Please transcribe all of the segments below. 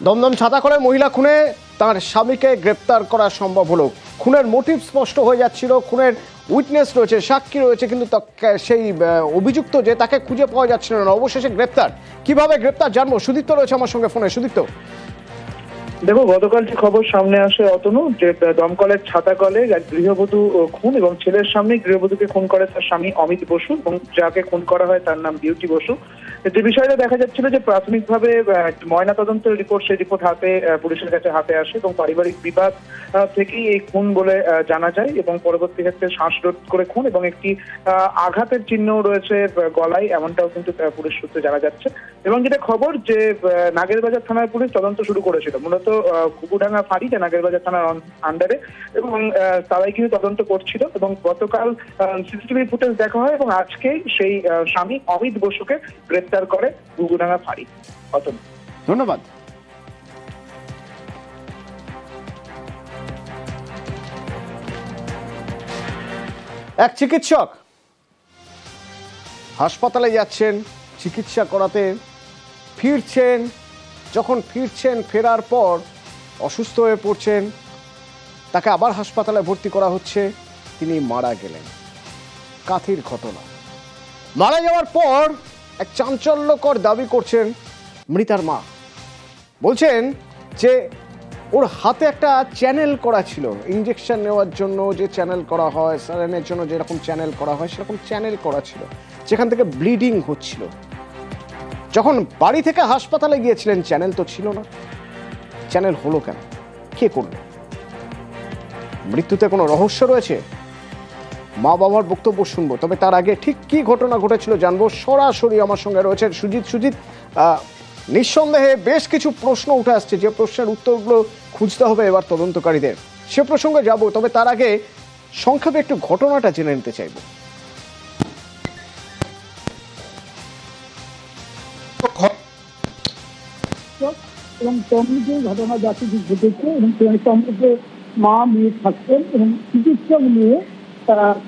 দমদম ছাতা করে মহিলা খুনে তার স্বামীকে গ্রেপ্তার করা সম্ভব হলো। খুনের মোটিভ স্পষ্ট হয়ে যাচ্ছিল, খুনের উইটনেস রয়েছে, সাক্ষী রয়েছে, কিন্তু সেই অভিযুক্ত যে তাকে খুঁজে পাওয়া যাচ্ছিল না। অবশেষে গ্রেপ্তার। কিভাবে গ্রেপ্তার জানবো। সুদীপ্ত রয়েছে আমার সঙ্গে ফোনে। সুদীপ্ত, দেখো, গতকাল যে খবর সামনে আসে অতনু, যে দমকলের ছাতাকলে এক গৃহবধূ খুন এবং ছেলের সামনে গৃহবধূকে খুন করে তার স্বামী অমিত বসু এবং যাকে খুন করা হয় তার নাম বিউটি বসু। যে বিষয়টা দেখা যাচ্ছিল যে প্রাথমিকভাবে ময়না তদন্তের রিপোর্ট, সেই রিপোর্ট পুলিশের কাছে হাতে আসে এবং পারিবারিক বিবাদ থেকেই এই খুন বলে জানা যায় এবং পরবর্তী ক্ষেত্রে শ্বাসরোধ করে খুন এবং একটি আঘাতের চিহ্ন রয়েছে গলায়, এমনটাও কিন্তু পুলিশ সূত্রে জানা যাচ্ছে। এবং যেটা খবর যে নাগেরবাজার থানার পুলিশ তদন্ত শুরু করেছিল, মূলত ঘুঘুডাঙ্গা ফাঁড়ি, যে নাগেরবাজার থানার আন্ডারে, এবং তারাই কিন্তু তদন্ত করছিল। এবং গতকাল সিসিটিভি ফুটেজ দেখা হয় এবং আজকেই সেই স্বামী অমিত বসুকে গ্রেপ্তার করে ঘুঘুডাঙ্গা ফাঁড়ি। ধন্যবাদ। এক চিকিৎসক হাসপাতালে যাচ্ছেন চিকিৎসা করাতে, ফেরার পর অসুস্থ হয়ে পড়ছেন, তাকে আবার হাসপাতালে ভর্তি করা হচ্ছে, তিনি মারা গেলেন। কাথির ঘটনা। মারা যাওয়ার পর এক চাঞ্চল্যকর দাবি করছেন মৃতার মা। বলছেন যে ওর হাতে একটা চ্যানেল করা ছিল, ইঞ্জেকশন নেওয়ার জন্য যে চ্যানেল করা হয়, স্যালাইনের জন্য যেরকম চ্যানেল করা হয় সেরকম চ্যানেল করা ছিল, যেখান থেকে ব্লিডিং হচ্ছিল। যখন বাড়ি থেকে হাসপাতালে গিয়েছিলেন চ্যানেল তো ছিল না। চ্যানেল হলো কেন? কে করল? মৃত্যুতে কোনো রহস্য রয়েছে? মা বাবার বক্তব্য শুনবো, তবে তার আগে ঠিক কি ঘটনা ঘটেছিল জানবো। সরাসরি আমার সঙ্গে রয়েছেন সুজিত। নিঃসন্দেহে বেশ কিছু প্রশ্ন উঠে আসছে, যে প্রশ্নের উত্তরগুলো খুঁজতে হবে এবার তদন্তকারীদের, সে প্রসঙ্গে যাব। তবে তার আগে সংক্ষেপে একটু ঘটনাটা জেনে নিতে চাইব। এবং তমলুকে ঘটনা যাতে ঘটেছে এবং তমলুকে মা মেয়ে থাকতেন এবং চিকিৎসক নিয়ে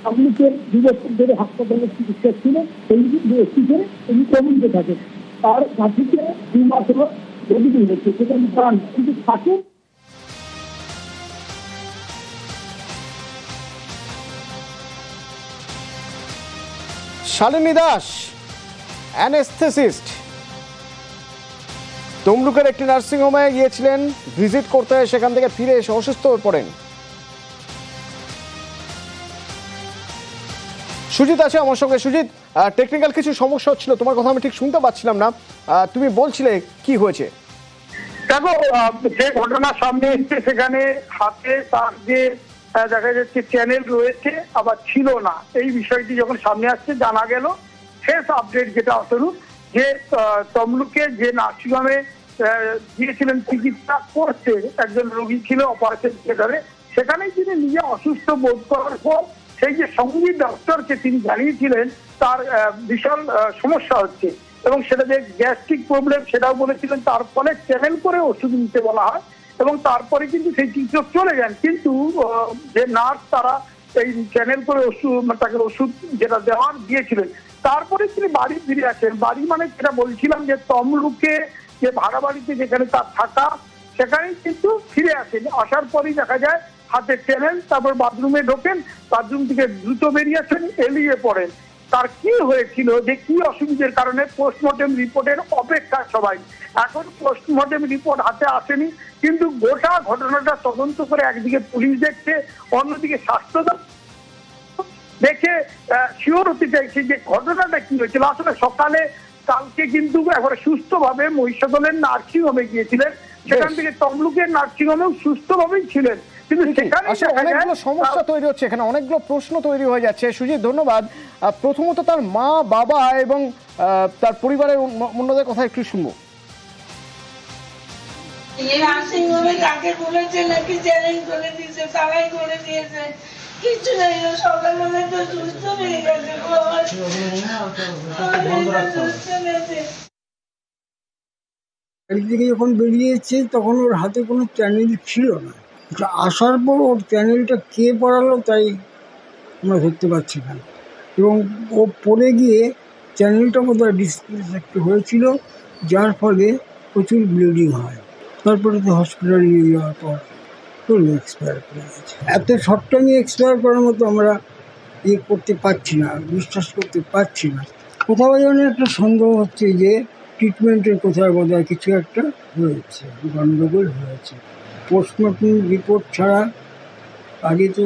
তমলুকের 2 বছর ধরে হাসপাতালে চিকিৎসা ছিল। সেই ব্যক্তিকে তিনি তমলুকে থাকেন, তার কাছে 2 মাস হলো ডেলিভারি হচ্ছে, সেখানে প্রাণ কিন্তু থাকে। শালিনী দাস, অ্যানেস্থেসিস্ট, তমলুকের একটি নার্সিংহোমে গিয়েছিলেন ভিজিট করতে, সেখান থেকে ফিরে এসে অসুস্থ হয়ে পড়েন। সুজিত আছে আমার সঙ্গে। সুজিত, টেকনিক্যাল কিছু সমস্যা হচ্ছিল, তোমার কথা আমি ঠিক শুনতে পাচ্ছিলাম না, তুমি বলছিলে কি হয়েছে। দেখো, যে ঘটনা সামনে এসছে সেখানে হাতে তার যে দেখা যাচ্ছে চ্যানেল রয়েছে আবার ছিল না, এই বিষয়টি যখন সামনে আসছে জানা গেল শেষ আপডেট যেটা অতনু, যে তমলুকে যে নার্সিংহোমে গিয়েছিলেন চিকিৎসা করতে, একজন রোগী ছিল অপারেশন থিয়েটারে, সেখানেই তিনি নিজে অসুস্থ বোধ করার পর সেই যে সঙ্গীত ডক্টরকে তিনি জানিয়েছিলেন তার ভীষণ সমস্যা হচ্ছে এবং সেটা যে গ্যাস্ট্রিক প্রবলেম সেটাও বলেছিলেন। তার ফলে চ্যানেল করে ওষুধ নিতে বলা হয় এবং তারপরে কিন্তু সেই চিকিৎসক চলে যান, কিন্তু যে নার্স তারা এই চ্যানেল করে তাকে ওষুধ যেটা দেওয়ার দিয়েছিলেন, তারপরে তিনি বাড়ি ফিরে আসেন। বাড়ি মানে যেটা বলছিলাম যে তমলুকে যে ভাড়া বাড়িতে যেখানে তার থাকা, সেখানেই কিন্তু ফিরে আসেন। আসার পরই দেখা যায় হাতে চ্যানেল, তারপর বাথরুমে ঢোকেন, বাথরুম থেকে দ্রুত বেরিয়ে আসেন, এলিয়ে পড়েন। তার কি হয়েছিল, যে কি অসুবিধার কারণে, পোস্টমর্টেম রিপোর্টের অপেক্ষা সবাই। এখন পোস্টমর্টেম রিপোর্ট হাতে আসেনি, কিন্তু গোটা ঘটনাটা তদন্ত করে একদিকে পুলিশ দেখছে, অন্যদিকে স্বাস্থ্য দেখে শিওর হতে চাইছে যে ঘটনাটা কি হয়েছিল। আসলে সকালে কালকে কিন্তু একবারে সুস্থভাবে মহিষাদলের নার্সিংহোমে গিয়েছিলেন, সেখান থেকে তমলুকের নার্সিংহোমেও সুস্থভাবেই ছিলেন, কিন্তু সেখানে অনেকগুলো সমস্যা তৈরি হচ্ছে, এখানে অনেকগুলো প্রশ্ন তৈরি হয়ে যাচ্ছে। সুজিত, ধন্যবাদ। প্রথমত তার মা বাবা এবং তার পরিবারের অন্যদের কথা একটু শুনবো। নার্সিংহোমে কাকে বলেছে নাকি চ্যালেঞ্জ করে দিয়েছে, তারাই করে দিয়েছে, কিছু নাই। সকালবেলা তো সুস্থ হয়ে গেছে, থেকে যখন বেরিয়েছে তখন ওর হাতে কোনো চ্যানেল ছিল না। আসার পর ওর চ্যানেলটা কে পড়ালো তাই আমরা ধরতে পারছি না, এবং ও পড়ে গিয়ে চ্যানেলটা বোধহয় ডিসপ্লেস একটু হয়েছিল, যার ফলে প্রচুর ব্লিডিং হয়। তারপরে তো হসপিটালে নিয়ে যাওয়ার পর ফুল এক্সপায়ার করে গেছে। এত শর্ট টাইমে এক্সপায়ার করার মতো আমরা করতে পারছি না, বিশ্বাস করতে পারছি না। কোথাও যেন একটা সন্দেহ হচ্ছে যে ট্রিটমেন্টের কোথায় বোধহয় কিছু একটা হয়েছে, গণ্ডগোল হয়েছে। পোস্টমর্টম রিপোর্ট ছাড়া আগে তো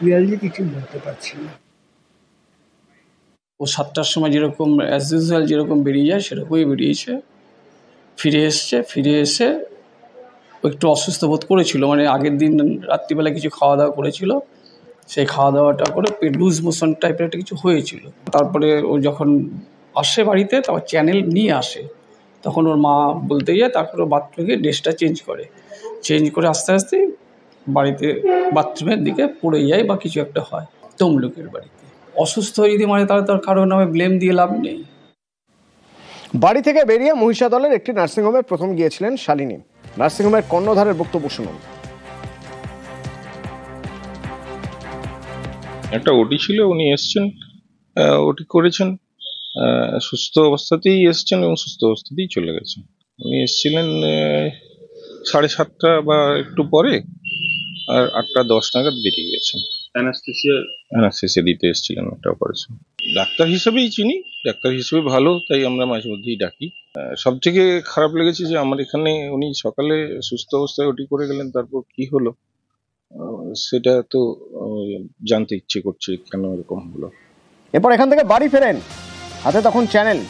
রিয়ালি কিছু বলতে পারছি না। ও 7টার সময় যেরকম অ্যাজ ইউজুয়াল যেরকম বেরিয়ে যায় সেরকমই বেরিয়েছে, ফিরে এসে ও একটু অসুস্থ বোধ করেছিল, মানে আগের দিন রাত্রিবেলা কিছু খাওয়া দাওয়া করেছিল, সেই খাওয়া দাওয়াটা করে লুজ মোশন টাইপের একটা কিছু হয়েছিল। তারপরে ও যখন আসে বাড়িতে তারপর চ্যানেল নিয়ে আসে, তখন ওর মা বলতে যায়, তারপরে বাথরুমে গিয়ে ড্রেসটা চেঞ্জ করে আস্তে আস্তে বাড়িতে বাথরুমের দিকে পড়ে যায় বা কিছু একটা হয় তমলুকের বাড়িতে। অসুস্থ যদি মানে তাহলে তার কারোর নামে ব্লেম দিয়ে লাভ নেই। বাড়ি থেকে বেরিয়ে মহিষাদলের একটি নার্সিংহোমে প্রথম গিয়েছিলেন শালিনী। নার্সিংহোমের কর্ণধারের বক্তব্য শুনুন। একটা ওটি ছিল, উনি এসছেন, ওটি করেছেন, সুস্থ অবস্থাতেই এসছেন এবং সুস্থ অবস্থাতেই চলে গেছেন। উনি এসছিলেন 7:30 বা একটু পরে, আর 8:10 নাগাদ বেরিয়ে গেছেন। অ্যানাস্থেসিয়া দিতে এসেছিলেন একটা অপারেশন। ডাক্তার হিসেবেই চিনি, ডাক্তার হিসেবে ভালো, তাই আমরা মাঝে মধ্যেই ডাকি। সব থেকে খারাপ লেগেছে যে আমার এখানে উনি সকালে সুস্থ অবস্থায় ওটি করে গেলেন, তারপর কি হলো সেটা তো জানতে ইচ্ছে করছে কেন এরকম হলো। এরপর এখান থেকে বাড়ি ফেরেন, হাতে তখন চ্যানেল।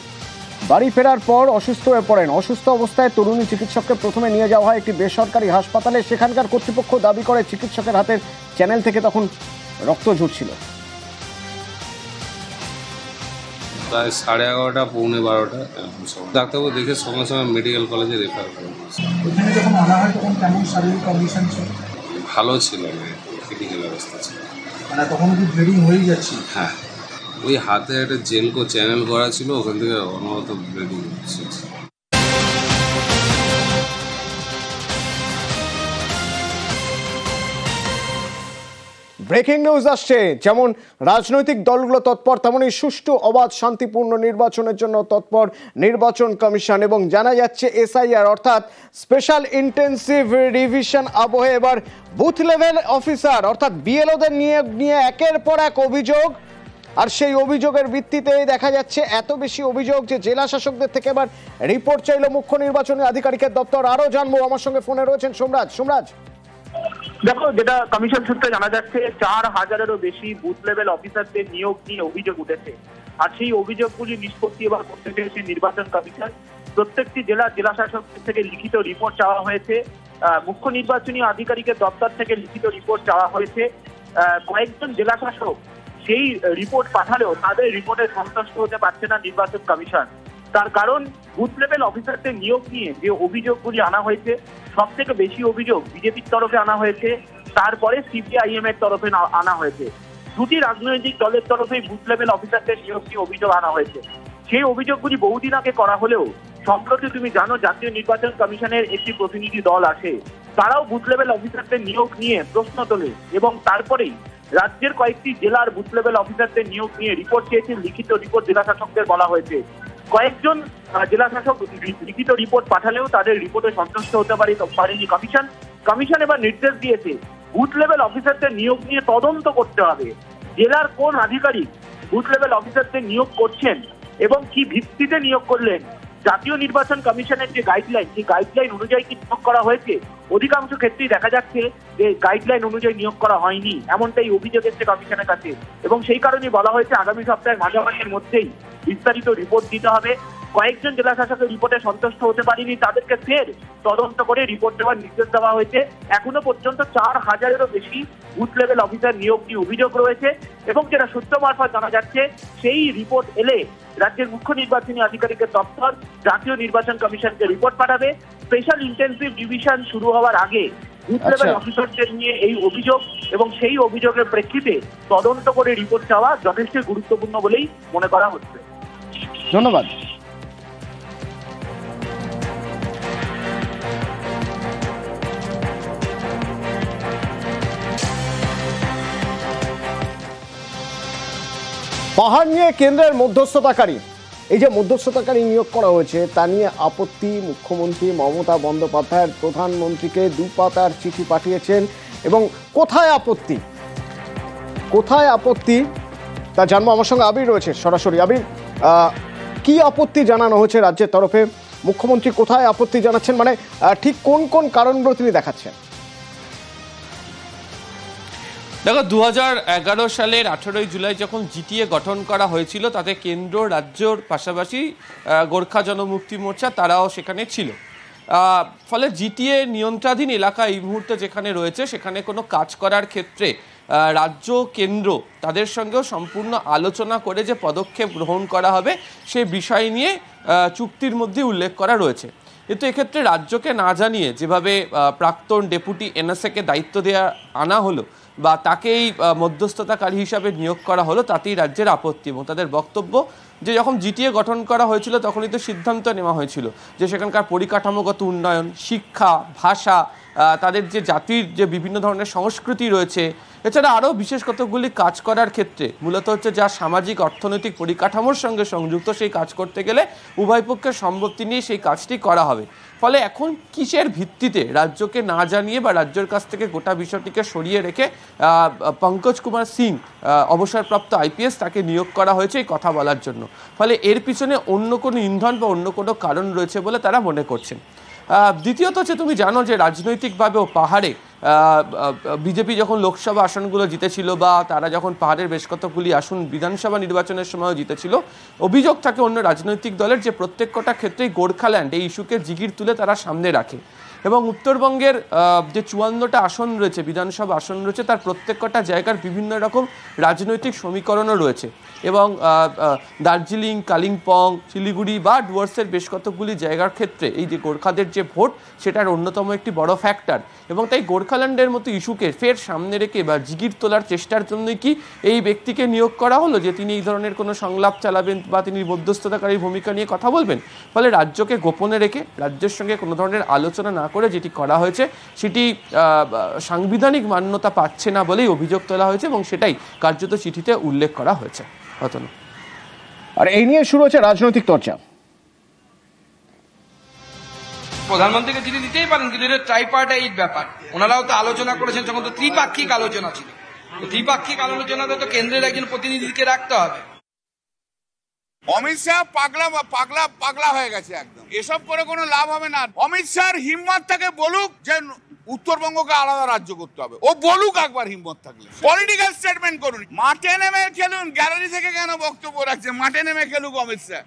বাড়ি ফেরার পর অসুস্থ হয়ে পড়েন। অসুস্থ অবস্থায় তরুণী চিকিৎসককে প্রথমে নিয়ে যাওয়া হয় একটি বেসরকারি হাসপাতালে। সেখানকার কর্তৃপক্ষ দাবি করে চিকিৎসকের হাতের চ্যানেল থেকে তখন রক্ত ঝরছিল। প্রায় 11:30 পৌনে 12টা এরকম সময় ডাক্তারবাবু দেখে সঙ্গে সঙ্গে মেডিকেল কলেজে রেফার করে। ওখানে যখন আনা হয় তখন কেমন শারীরিক কন্ডিশন ছিল? ভালো ছিল, ক্রিটিক্যাল অবস্থা ছিল। মানে তখন কি ব্লিডিং হয়ে যাচ্ছে? হ্যাঁ, ওই হাতে একটা চ্যানেল করা ছিল, ওখান থেকে অনবরত ব্লিডিং হচ্ছে। ব্রেকিং নিউজ আসছে। যেমন রাজনৈতিক দলগুলো তৎপর, তেমনই সুষ্ঠু অবাধ শান্তিপূর্ণ নির্বাচনের জন্য তৎপর নির্বাচন কমিশন। এবং জানা যাচ্ছে এসআইআর অর্থাৎ স্পেশাল ইন্টেন্সিভ রিভিশন আবহে এবার বুথ লেভেল অফিসার অর্থাৎ বিএলওদের নিয়ে একের পর এক অভিযোগ। আর সেই অভিযোগের ভিত্তিতেই দেখা যাচ্ছে এত বেশি অভিযোগ যে জেলা শাসকদের থেকে এবার রিপোর্ট চাইল মুখ্য নির্বাচনী আধিকারিকের দপ্তর। আরো জানবো, আমার সঙ্গে ফোনে রয়েছেন সোমরাজ। দেখো, যেটা কমিশন সূত্রে জানা যাচ্ছে 4000-এরও বেশি বুথ লেভেল অফিসারদের নিয়োগ নিয়ে অভিযোগ উঠেছে। আর সেই অভিযোগগুলি নিষ্পত্তি এবার করতে চেয়েছে নির্বাচন কমিশন। প্রত্যেকটি জেলা শাসকদের থেকে লিখিত রিপোর্ট চাওয়া হয়েছে, মুখ্য নির্বাচনী আধিকারিকের দপ্তর থেকে লিখিত রিপোর্ট চাওয়া হয়েছে। কয়েকজন জেলা শাসক সেই রিপোর্ট পাঠালেও তাদের রিপোর্টে সন্তুষ্ট হতে পারছে না নির্বাচন কমিশন। তার কারণ বুথ লেভেল অফিসারদের নিয়োগ নিয়ে যে অভিযোগগুলি আনা হয়েছে, সব থেকে বেশি অভিযোগ বিজেপির তরফে আনা হয়েছে, তারপরে সিপিআইএম এর তরফে আনা হয়েছে। দুটি রাজনৈতিক দলের তরফে বুথ লেভেল অফিসারদের নিয়োগ নিয়ে অভিযোগ আনা হয়েছে। সেই অভিযোগগুলি বহুদিন আগে করা হলেও সম্প্রতি তুমি জানো জাতীয় নির্বাচন কমিশনের একটি প্রতিনিধি দল আসে, তারাও বুথ লেভেল অফিসারদের নিয়োগ নিয়ে প্রশ্ন তোলে এবং তারপরেই রাজ্যের কয়েকটি জেলার বুথ লেভেল অফিসারদের নিয়োগ নিয়ে রিপোর্ট চেয়েছেন। লিখিত রিপোর্ট জেলা শাসকদের বলা হয়েছে। কয়েকজন জেলা শাসক লিখিত রিপোর্ট পাঠালেও তাদের রিপোর্টে সন্তুষ্ট হতে পারেনি কমিশন। কমিশন এবার নির্দেশ দিয়েছে বুথ লেভেল অফিসারদের নিয়োগ নিয়ে তদন্ত করতে হবে। জেলার কোন আধিকারিক বুথ লেভেল অফিসারদের নিয়োগ করছেন এবং কি ভিত্তিতে নিয়োগ করলেন, জাতীয় নির্বাচন কমিশনের যে গাইডলাইন, সেই গাইডলাইন অনুযায়ী কি নিয়োগ করা হয়েছে? অধিকাংশ ক্ষেত্রেই দেখা যাচ্ছে যে গাইডলাইন অনুযায়ী নিয়োগ করা হয়নি, এমনটাই অভিযোগ এসেছে কমিশনের কাছে। এবং সেই কারণেই বলা হয়েছে আগামী সপ্তাহের মাঝামাঝির মধ্যেই বিস্তারিত রিপোর্ট দিতে হবে। কয়েকজন জেলা শাসকের রিপোর্টে সন্তুষ্ট হতে পারেনি, তাদেরকে ফের তদন্ত করে রিপোর্ট দেওয়ার নির্দেশ দেওয়া হয়েছে। এখনো পর্যন্ত 4000-এরও বেশি বুথ লেভেল অফিসার নিয়োগ নিয়ে অভিযোগ রয়েছে এবং যেটা সূত্র মারফত জানা যাচ্ছে সেই রিপোর্ট এলে রাজ্যের মুখ্য নির্বাচনী আধিকারিকের দপ্তর জাতীয় নির্বাচন কমিশনকে রিপোর্ট পাঠাবে। স্পেশাল ইন্টেন্সিভ ডিভিশন শুরু হওয়ার আগে বুথ লেভেল অফিসারদের নিয়ে এই অভিযোগ এবং সেই অভিযোগের প্রেক্ষিতে তদন্ত করে রিপোর্ট চাওয়া যথেষ্ট গুরুত্বপূর্ণ বলেই মনে করা হচ্ছে। ধন্যবাদ। পাহাড় নিয়ে কেন্দ্রের মধ্যস্থতাকারী এই যে মধ্যস্থতাকারী নিয়োগ করা হয়েছে তা নিয়ে আপত্তি, মুখ্যমন্ত্রী মমতা বন্দ্যোপাধ্যায়ের প্রধানমন্ত্রীকে 2 পাতার চিঠি পাঠিয়েছেন। এবং কোথায় আপত্তি তা জানবো। আমার সঙ্গে আবির রয়েছে সরাসরি। আবির, কি আপত্তি জানানো হয়েছে রাজ্যের তরফে? মুখ্যমন্ত্রী কোথায় আপত্তি জানাচ্ছেন, মানে ঠিক কোন কোন কারণগুলো তিনি দেখাচ্ছেন? দেখো, 2011 সালের 18ই জুলাই যখন জিটিএ গঠন করা হয়েছিল তাতে কেন্দ্র রাজ্যর পাশাপাশি গোর্খা জনমুক্তি মোর্চা তারাও সেখানে ছিল। ফলে জিটিএ নিয়ন্ত্রণাধীন এলাকা এই মুহূর্তে যেখানে রয়েছে সেখানে কোনো কাজ করার ক্ষেত্রে রাজ্য কেন্দ্র তাদের সঙ্গেও সম্পূর্ণ আলোচনা করে যে পদক্ষেপ গ্রহণ করা হবে সে বিষয় নিয়ে চুক্তির মধ্যে উল্লেখ করা রয়েছে। কিন্তু এক্ষেত্রে রাজ্যকে না জানিয়ে যেভাবে প্রাক্তন ডেপুটি এনএসএকে দায়িত্ব আনা হলো বা তাকেই মধ্যস্থতাকারী হিসাবে নিয়োগ করা হলো তাতেই রাজ্যের আপত্তি। এবং তাদের বক্তব্য যে যখন জিটিএ গঠন করা হয়েছিল তখনই তো সিদ্ধান্ত নেওয়া হয়েছিল যে সেখানকার পরিকাঠামোগত উন্নয়ন, শিক্ষা, ভাষা, তাদের যে জাতির যে বিভিন্ন ধরনের সংস্কৃতি রয়েছে, এছাড়া আরও বিশেষ কতগুলি কাজ করার ক্ষেত্রে মূলত হচ্ছে যা সামাজিক অর্থনৈতিক পরিকাঠামোর সঙ্গে সংযুক্ত সেই কাজ করতে গেলে উভয় পক্ষের সম্মতি নিয়ে সেই কাজটি করা হবে। ফলে এখন কিসের ভিত্তিতে রাজ্যকে না জানিয়ে বা রাজ্যের কাছ থেকে গোটা বিষয়টিকে সরিয়ে রেখে পঙ্কজ কুমার সিং অবসরপ্রাপ্ত আইপিএস তাকে নিয়োগ করা হয়েছে এই কথা বলার জন্য। ফলে এর পিছনে অন্য কোনো ইন্ধন বা অন্য কোনো কারণ রয়েছে বলে তারা মনে করছেন। দ্বিতীয়ত হচ্ছে, তুমি জানো যে রাজনৈতিকভাবেও পাহাড়ে বিজেপি যখন লোকসভা আসনগুলো জিতেছিল বা তারা যখন পাহাড়ের বেশ কতগুলি আসন বিধানসভা নির্বাচনের সময়ও জিতেছিল, অভিযোগ থাকে অন্য রাজনৈতিক দলের যে প্রত্যেক কটা ক্ষেত্রেই গোর্খাল্যান্ড এই ইস্যুকে জিগির তুলে তারা সামনে রাখে। এবং উত্তরবঙ্গের যে 54টা আসন রয়েছে, বিধানসভা আসন রয়েছে, তার প্রত্যেক কটা জায়গার বিভিন্ন রকম রাজনৈতিক সমীকরণও রয়েছে। এবং দার্জিলিং, কালিম্পং, শিলিগুড়ি বা ডুয়ার্সের বেশ কতগুলি জায়গার ক্ষেত্রে এই যে গোর্খাদের যে ভোট সেটার অন্যতম একটি বড় ফ্যাক্টর। এবং তাই গোর্খাল্যান্ডের মতো ইস্যুকে ফের সামনে রেখে বা জিগির তোলার চেষ্টার জন্যই কি এই ব্যক্তিকে নিয়োগ করা হলো যে তিনি এই ধরনের কোনো সংলাপ চালাবেন বা তিনি মধ্যস্থতাকারী ভূমিকা নিয়ে কথা বলবেন। ফলে রাজ্যকে গোপনে রেখে রাজ্যের সঙ্গে কোনো ধরনের আলোচনা না করে যেটি করা হয়েছে সেটি সাংবিধানিক মান্যতা পাচ্ছে না বলেই অভিযোগ তোলা হয়েছে এবং সেটাই কার্যত চিঠিতে উল্লেখ করা হয়েছে। আর এই নিয়ে শুরু হচ্ছে রাজনৈতিক চর্চা। প্রধানমন্ত্রীকে চিঠি দিতেই পারেন, কিন্তু এটা ট্রাইপার্টাইট ব্যাপার। ওনারাও তো আলোচনা করেছেন, যখন তো ত্রিপাক্ষিক আলোচনা ছিল। ত্রিপাক্ষিক আলোচনাতে তো কেন্দ্রের একজন প্রতিনিধিকে রাখতে হবে। অমিত শাহ পাগলা হয়ে গেছে একদম। এসব করে কোনো লাভ হবে না। অমিত শাহর হিম্মত থেকে বলুক যে উত্তরবঙ্গকে আলাদা রাজ্য করতে হবে, ও বলুক একবার হিম্মত থাকলে। পলিটিক্যাল স্টেটমেন্ট করুন, মাঠে নেমে খেলুন। গ্যালারি থেকে কেন বক্তব্য রাখছে? মাঠে নেমে খেলুক অমিত শাহ।